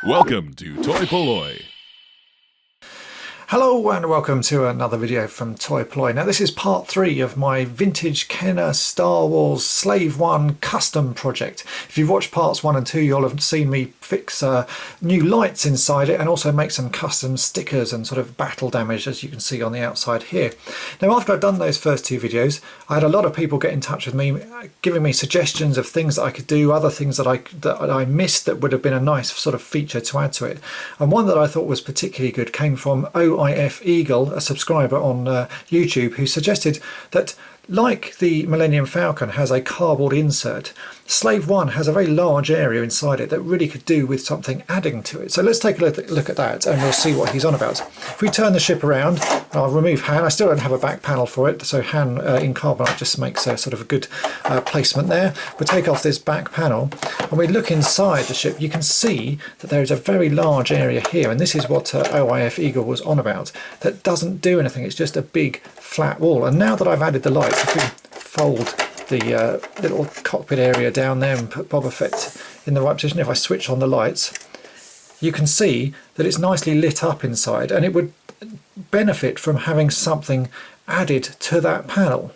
Welcome to toy-polloi. Hello and welcome to another video from toy-polloi. Now this is part 3 of my vintage Kenner Star Wars Slave 1 custom project. If you've watched parts 1 and 2 you'll have seen me fix new lights inside it and also make some custom stickers and sort of battle damage, as you can see on the outside here. Now after I'd done those first 2 videos I had a lot of people get in touch with me giving me suggestions of things that I could do, other things that I missed that would have been a nice sort of feature to add to it. And one that I thought was particularly good came from OIF Eagle, a subscriber on YouTube, who suggested that like the Millennium Falcon has a cardboard insert, Slave 1 has a very large area inside it that really could do with something adding to it. So let's take a look at that and we'll see what he's on about. If we turn the ship around, I'll remove Han. I still don't have a back panel for it, so Han in carbonite just makes a sort of a good placement there. We'll take off this back panel and we look inside the ship. You can see that there is a very large area here, and this is what OIF Eagle was on about. That doesn't do anything, it's just a big flat wall. And now that I've added the lights, if we fold the little cockpit area down there and put Boba Fett in the right position, if I switch on the lights, you can see that it's nicely lit up inside, and it would benefit from having something added to that panel.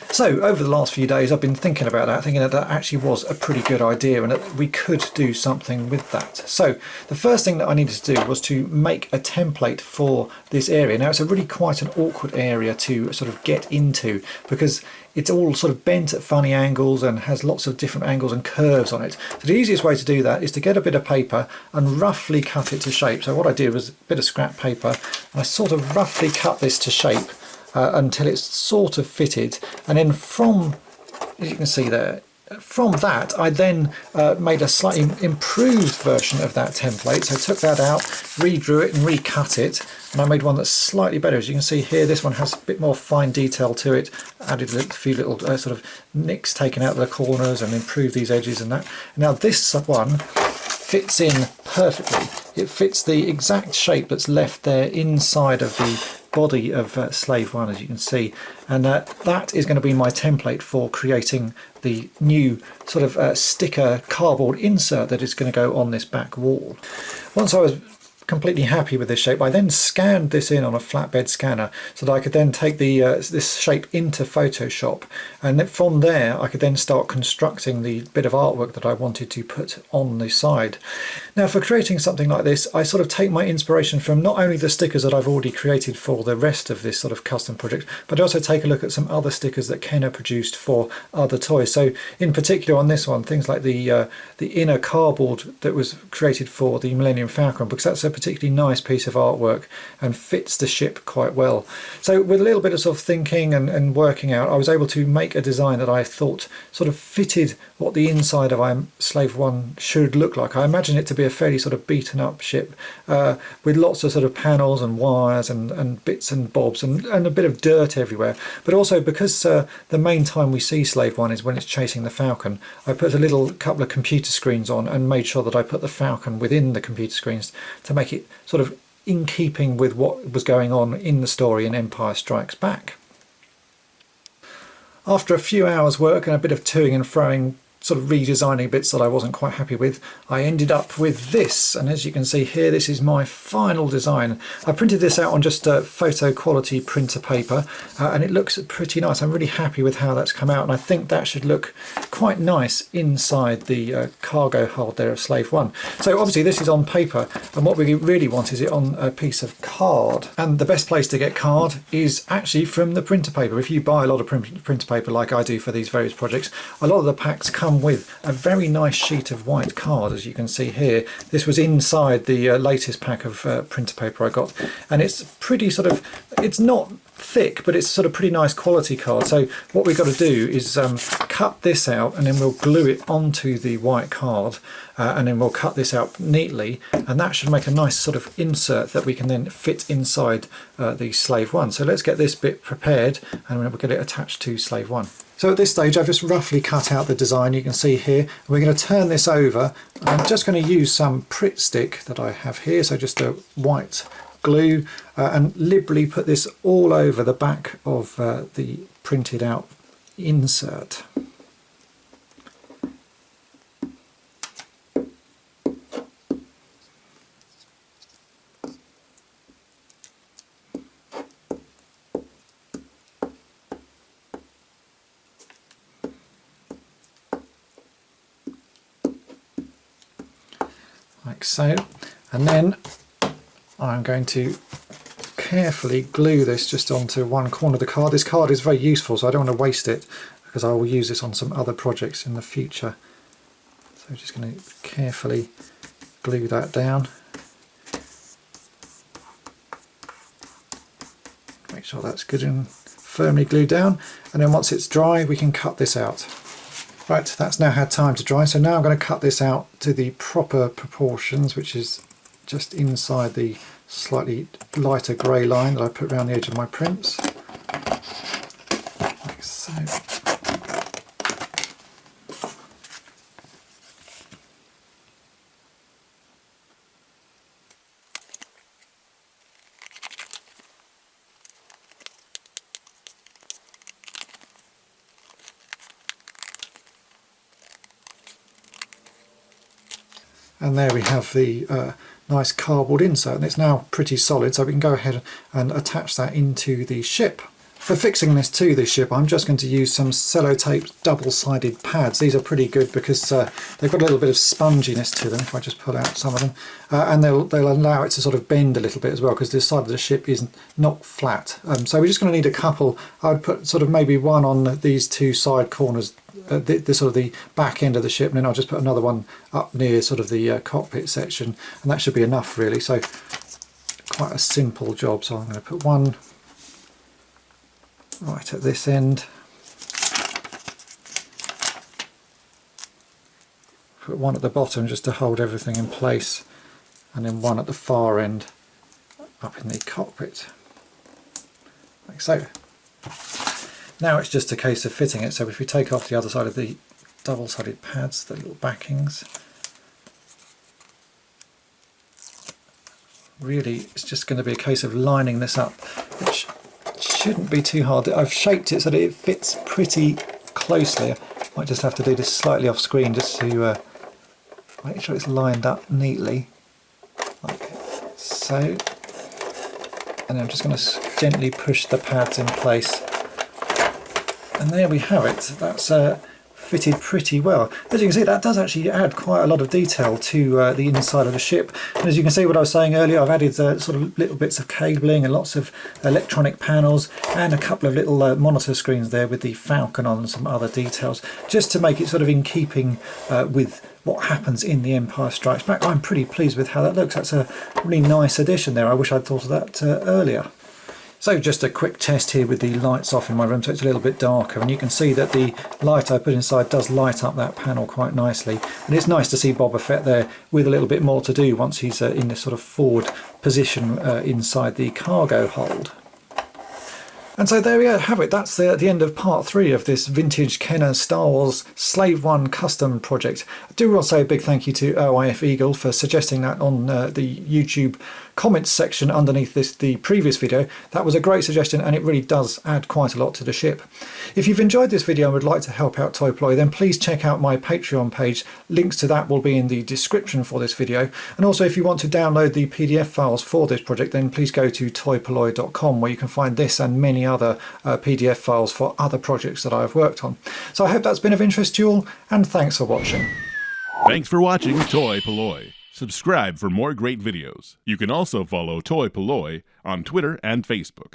So over the last few days I've been thinking about that, thinking that that actually was a pretty good idea and that we could do something with that. So the first thing that I needed to do was to make a template for this area. Now it's a really quite an awkward area to sort of get into because it's all sort of bent at funny angles and has lots of different angles and curves on it. So the easiest way to do that is to get a bit of paper and roughly cut it to shape. So what I did was a bit of scrap paper and I sort of roughly cut this to shape until it's sort of fitted, and then from, as you can see there, from that I then made a slightly improved version of that template. So I took that out, redrew it and recut it, and I made one that's slightly better. As you can see here, this one has a bit more fine detail to it, added a few little sort of nicks taken out of the corners and improved these edges and that. Now this one fits in perfectly. It fits the exact shape that's left there inside of the body of Slave 1, as you can see, and that is going to be my template for creating the new sort of sticker cardboard insert that is going to go on this back wall. Once I was completely happy with this shape, I then scanned this in on a flatbed scanner so that I could then take the this shape into Photoshop, and then from there I could then start constructing the bit of artwork that I wanted to put on the side. Now for creating something like this, I sort of take my inspiration from not only the stickers that I've already created for the rest of this sort of custom project, but I also take a look at some other stickers that Kenner produced for other toys. So in particular on this one, things like the inner cardboard that was created for the Millennium Falcon, because that's a particularly nice piece of artwork and fits the ship quite well. So with a little bit of sort of thinking and working out, I was able to make a design that I thought sort of fitted what the inside of Slave 1 should look like. I imagine it to be a fairly sort of beaten up ship with lots of sort of panels and wires and bits and bobs and a bit of dirt everywhere. But also because the main time we see Slave 1 is when it's chasing the Falcon, I put a couple of computer screens on and made sure that I put the Falcon within the computer screens to make it sort of in keeping with what was going on in the story in Empire Strikes Back. After a few hours work and a bit of toing and froing, sort of redesigning bits that I wasn't quite happy with, I ended up with this, and as you can see here, this is my final design. I printed this out on just photo quality printer paper and it looks pretty nice. I'm really happy with how that's come out, and I think that should look quite nice inside the cargo hold there of Slave 1. So obviously this is on paper, and what we really want is it on a piece of card, and the best place to get card is actually from the printer paper. If you buy a lot of printer paper like I do for these various projects, a lot of the packs come with a very nice sheet of white card, as you can see here. This was inside the latest pack of printer paper I got, and it's pretty sort of, it's not thick, but it's sort of pretty nice quality card. So what we've got to do is cut this out, and then we'll glue it onto the white card, and then we'll cut this out neatly, and that should make a nice sort of insert that we can then fit inside the Slave 1. So let's get this bit prepared and we'll get it attached to Slave 1. So at this stage I've just roughly cut out the design you can see here. We're going to turn this over. I'm just going to use some Pritt stick that I have here, so just a white glue, and liberally put this all over the back of the printed out insert. like so. And then I'm going to carefully glue this just onto one corner of the card. This card is very useful, so I don't want to waste it because I will use this on some other projects in the future. So I'm just going to carefully glue that down. Make sure that's good and firmly glued down, and then once it's dry we can cut this out. Right, that's now had time to dry, so now I'm going to cut this out to the proper proportions, which is just inside the slightly lighter grey line that I put around the edge of my prints, like so. And there we have the nice cardboard insert, and it's now pretty solid, so we can go ahead and attach that into the ship. For fixing this to the ship, I'm just going to use some sellotape double-sided pads. These are pretty good because they've got a little bit of sponginess to them, if I just pull out some of them, and they'll allow it to sort of bend a little bit as well, because this side of the ship is not flat. So we're just going to need a couple. I would put sort of maybe one on these two side corners, the sort of the back end of the ship, and then I'll just put another one up near sort of the cockpit section, and that should be enough really. So quite a simple job. So I'm going to put one right at this end, put one at the bottom just to hold everything in place, and then one at the far end up in the cockpit, like so. Now it's just a case of fitting it. So if we take off the other side of the double-sided pads, the little backings, really it's just going to be a case of lining this up, which shouldn't be too hard. I've shaped it so that it fits pretty closely. I might just have to do this slightly off screen just to make sure it's lined up neatly, like so. And then I'm just going to gently push the pads in place. And there we have it. That's fitted pretty well. As you can see, that does actually add quite a lot of detail to the inside of the ship. And as you can see, what I was saying earlier, I've added sort of little bits of cabling and lots of electronic panels and a couple of little monitor screens there with the Falcon on and some other details, just to make it sort of in keeping with what happens in The Empire Strikes Back. I'm pretty pleased with how that looks. That's a really nice addition there. I wish I'd thought of that earlier. So just a quick test here with the lights off in my room, so it's a little bit darker, and you can see that the light I put inside does light up that panel quite nicely, and it's nice to see Boba Fett there with a little bit more to do once he's in this sort of forward position inside the cargo hold. And so there we have it. That's the end of part 3 of this vintage Kenner Star Wars Slave One custom project. I do want to say a big thank you to OIF Eagle for suggesting that on the YouTube comments section underneath the previous video. That was a great suggestion, and it really does add quite a lot to the ship. If you've enjoyed this video and would like to help out toy-polloi, then please check out my Patreon page. Links to that will be in the description for this video. And also, if you want to download the PDF files for this project, then please go to toy-polloi.com, where you can find this and many other PDF files for other projects that I've worked on. So I hope that's been of interest to you all, and thanks for watching. Thanks for watching toy-polloi. Subscribe for more great videos. You can also follow toy-polloi on Twitter and Facebook.